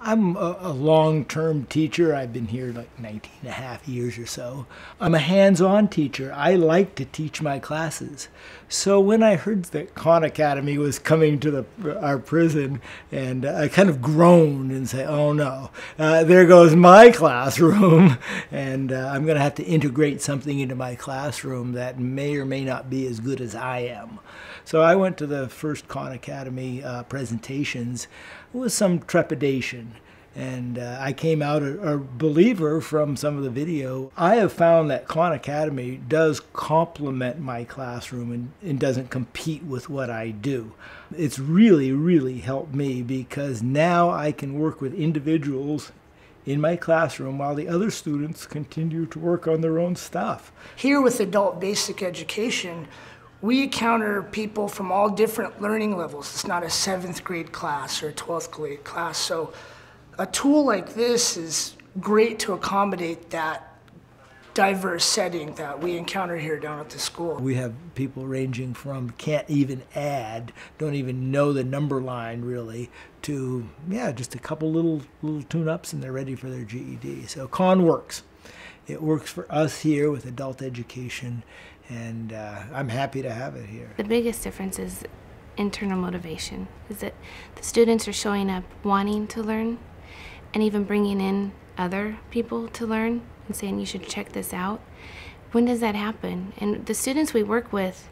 I'm a long-term teacher. I've been here like 19 and a half years or so. I'm a hands-on teacher. I like to teach my classes. So when I heard that Khan Academy was coming to our prison, and I kind of groaned and said, oh no, there goes my classroom. And I'm going to have to integrate something into my classroom that may or may not be as good as I am. So I went to the first Khan Academy presentations with some trepidation. And I came out a believer from some of the video. I have found that Khan Academy does complement my classroom and doesn't compete with what I do. It's really, really helped me because now I can work with individuals in my classroom while the other students continue to work on their own stuff. Here with adult basic education, we encounter people from all different learning levels. It's not a 7th grade class or a 12th grade class. So a tool like this is great to accommodate that diverse setting that we encounter here down at the school. We have people ranging from can't even add, don't even know the number line really, to just a couple little tune-ups and they're ready for their GED. So Khan works. It works for us here with adult education, and I'm happy to have it here. The biggest difference is internal motivation, is that the students are showing up wanting to learn and even bringing in other people to learn and saying, you should check this out. When does that happen? And the students we work with,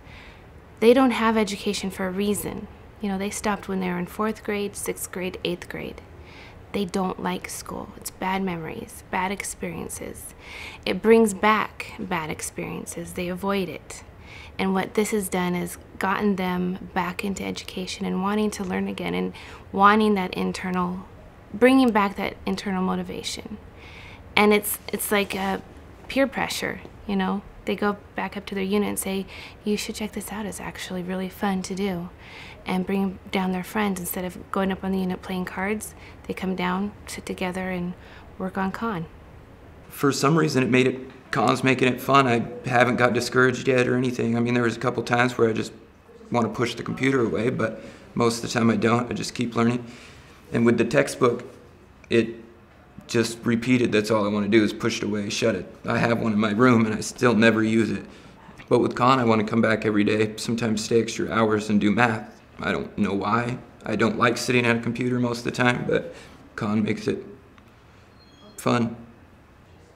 they don't have education for a reason. You know, they stopped when they were in 4th grade, 6th grade, 8th grade. They don't like school. It's bad memories, bad experiences. It brings back bad experiences. They avoid it. And what this has done is gotten them back into education and wanting to learn again and wanting that bringing back that internal motivation. And it's like peer pressure, you know. They go back up to their unit and say, you should check this out, it's actually really fun to do. And bring down their friends. Instead of going up on the unit playing cards, they come down, sit together, and work on Khan. For some reason, Khan's making it fun. I haven't got discouraged yet or anything. I mean, there was a couple times where I just want to push the computer away, but most of the time I don't. I just keep learning. And with the textbook, it just repeated, that's all I want to do is push it away, shut it. I have one in my room and I still never use it. But with Khan, I want to come back every day, sometimes stay extra hours and do math. I don't know why. I don't like sitting at a computer most of the time, but Khan makes it fun.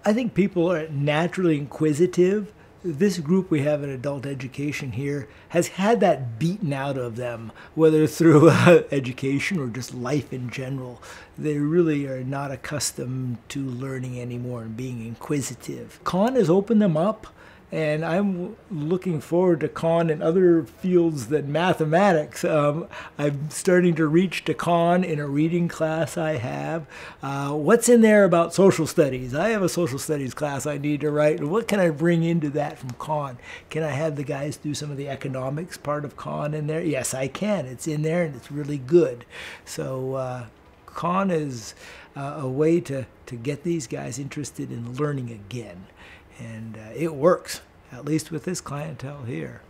I think people are naturally inquisitive. This group we have in adult education here has had that beaten out of them, whether through education or just life in general. They really are not accustomed to learning anymore and being inquisitive. Khan has opened them up, and I'm looking forward to Khan in other fields than mathematics. I'm starting to reach to Khan in a reading class I have. What's in there about social studies? I have a social studies class I need to write. What can I bring into that from Khan? Can I have the guys do some of the economics part of Khan in there? Yes, I can. It's in there and it's really good. So Khan is a way to get these guys interested in learning again. And it works, at least with this clientele here.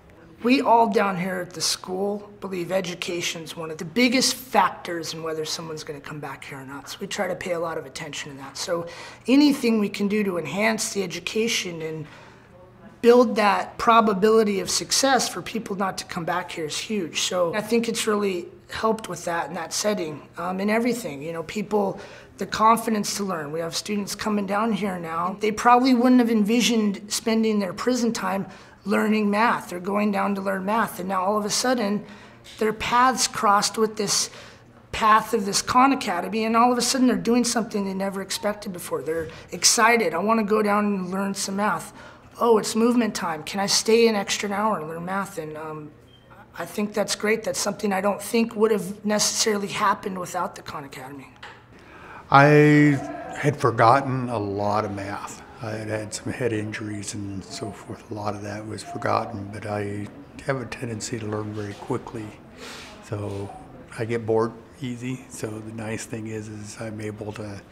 We all down here at the school believe education is one of the biggest factors in whether someone's going to come back here or not. So we try to pay a lot of attention to that. So anything we can do to enhance the education and build that probability of success for people not to come back here is huge. So I think it's really helped with that in that setting, in everything. You know, people, the confidence to learn. We have students coming down here now. They probably wouldn't have envisioned spending their prison time learning math. They're going down to learn math, and now all of a sudden, their paths crossed with this path of this Khan Academy, and all of a sudden they're doing something they never expected before. They're excited. I want to go down and learn some math. Oh, it's movement time. Can I stay an extra hour and learn math? And I think that's great. That's something I don't think would have necessarily happened without the Khan Academy. I had forgotten a lot of math. I had had some head injuries and so forth. A lot of that was forgotten, but I have a tendency to learn very quickly. So I get bored easy. So the nice thing is I'm able to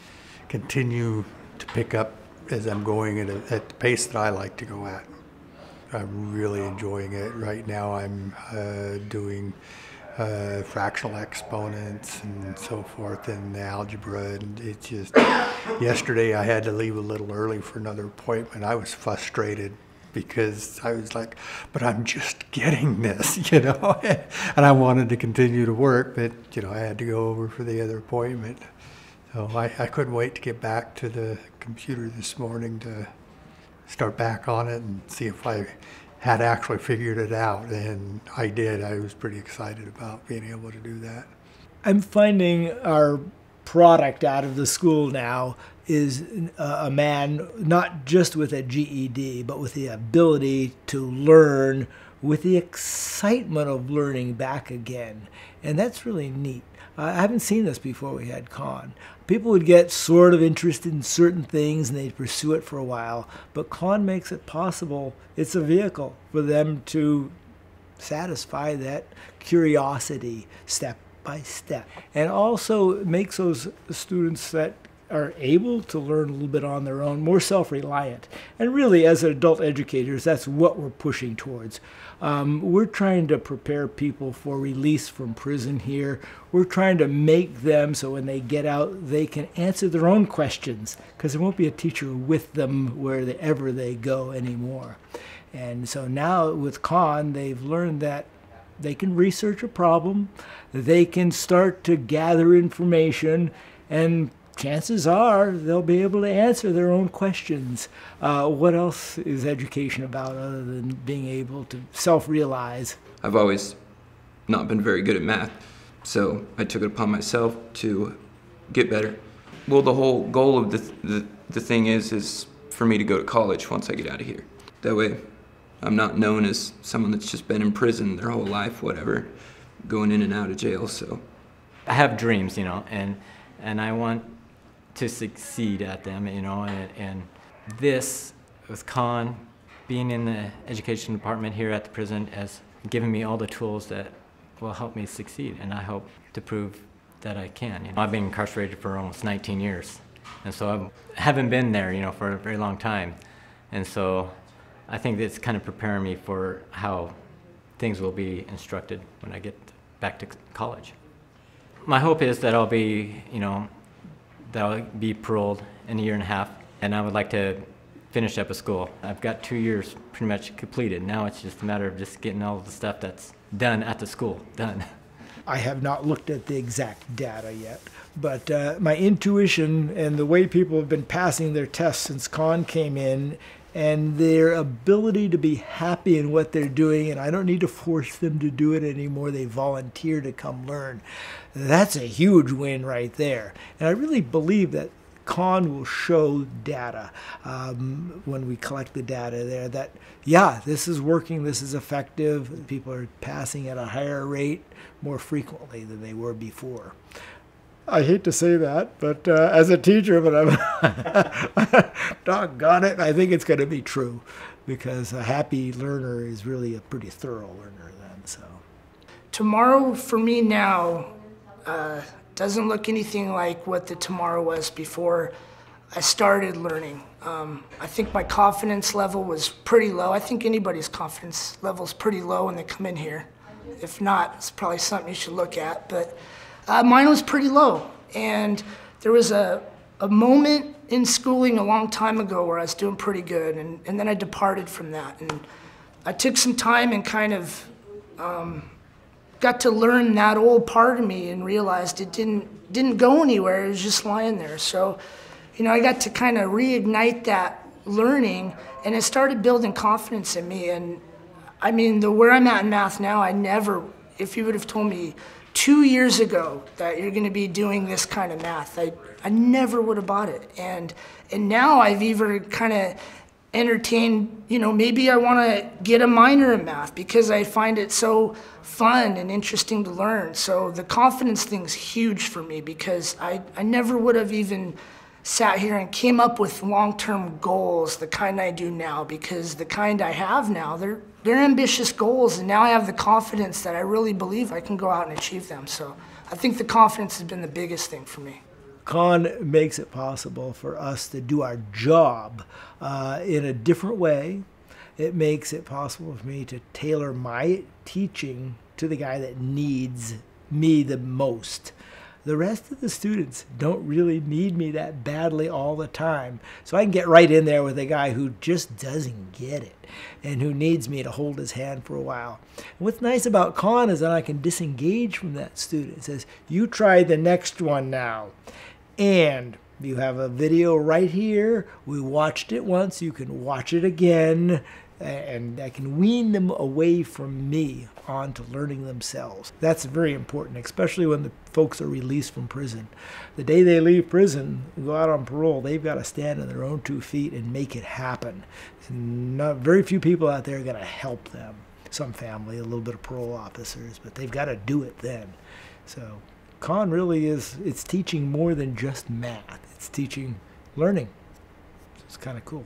continue to pick up as I'm going at the pace that I like to go at. I'm really enjoying it. Right now I'm doing fractional exponents and so forth, and algebra. And it's just, yesterday I had to leave a little early for another appointment. I was frustrated because I was like, but I'm just getting this, you know, and I wanted to continue to work, but, you know, I had to go over for the other appointment. So I couldn't wait to get back to the computer this morning to start back on it and see if I had actually figured it out, and I did. I was pretty excited about being able to do that. I'm finding our product out of the school now is a man not just with a GED, but with the ability to learn with the excitement of learning back again. And that's really neat. I haven't seen this before we had Con. People would get sort of interested in certain things and they'd pursue it for a while, but Con makes it possible. It's a vehicle for them to satisfy that curiosity step by step, and also makes those students that are able to learn a little bit on their own more self-reliant. And really, as adult educators, that's what we're pushing towards. We're trying to prepare people for release from prison here. We're trying to make them so when they get out, they can answer their own questions, because there won't be a teacher with them wherever they go anymore. And so now with Con, they've learned that they can research a problem, they can start to gather information, and chances are they'll be able to answer their own questions. What else is education about other than being able to self-realize? I've always not been very good at math, so I took it upon myself to get better. Well, the whole goal of the thing is for me to go to college once I get out of here. That way I'm not known as someone that's just been in prison their whole life, whatever, going in and out of jail. So I have dreams, you know, and I want to succeed at them, you know, and this with Con, being in the education department here at the prison, has given me all the tools that will help me succeed, and I hope to prove that I can. You know, I've been incarcerated for almost 19 years, and so I haven't been there, you know, for a very long time, and so I think it's kind of preparing me for how things will be instructed when I get back to college. My hope is that I'll be, you know, that I'll be paroled in a year and a half, and I would like to finish up a school. I've got 2 years pretty much completed. Now it's just a matter of just getting all the stuff that's done at the school done. I have not looked at the exact data yet, but my intuition and the way people have been passing their tests since Con came in, and their ability to be happy in what they're doing, and I don't need to force them to do it anymore. They volunteer to come learn. That's a huge win right there. And I really believe that Con will show data when we collect the data there that, yeah, this is working, this is effective. People are passing at a higher rate more frequently than they were before. I hate to say that, but as a teacher, but I'm doggone it, I think it's going to be true, because a happy learner is really a pretty thorough learner then. So Tomorrow for me now doesn't look anything like what the tomorrow was before I started learning. I think my confidence level was pretty low. I think anybody's confidence level is pretty low when they come in here. If not, it's probably something you should look at. But mine was pretty low, and there was a moment in schooling a long time ago where I was doing pretty good, and then I departed from that. And I took some time and kind of got to learn that old part of me and realized it didn't go anywhere, it was just lying there. So, you know, I got to kind of reignite that learning, and it started building confidence in me. And I mean, where I'm at in math now, I never, if you would have told me 2 years ago that you're going to be doing this kind of math, I never would have bought it. And now I've even kind of entertained, you know, maybe I want to get a minor in math because I find it so fun and interesting to learn. So the confidence thing's huge for me, because I never would have even sat here and came up with long-term goals, the kind I do now, because the kind I have now, they're ambitious goals, and now I have the confidence that I really believe I can go out and achieve them. So I think the confidence has been the biggest thing for me. Con makes it possible for us to do our job in a different way. It makes it possible for me to tailor my teaching to the guy that needs me the most. The rest of the students don't really need me that badly all the time. So I can get right in there with a guy who just doesn't get it and who needs me to hold his hand for a while. And what's nice about Con is that I can disengage from that student. It says, you try the next one now. And you have a video right here. We watched it once. You can watch it again. And I can wean them away from me onto learning themselves. That's very important, especially when the folks are released from prison. The day they leave prison, go out on parole, they've got to stand on their own 2 feet and make it happen. Very few people out there are going to help them. Some family, a little bit of parole officers, but they've got to do it then. So Con really it's teaching more than just math. It's teaching learning. It's kind of cool.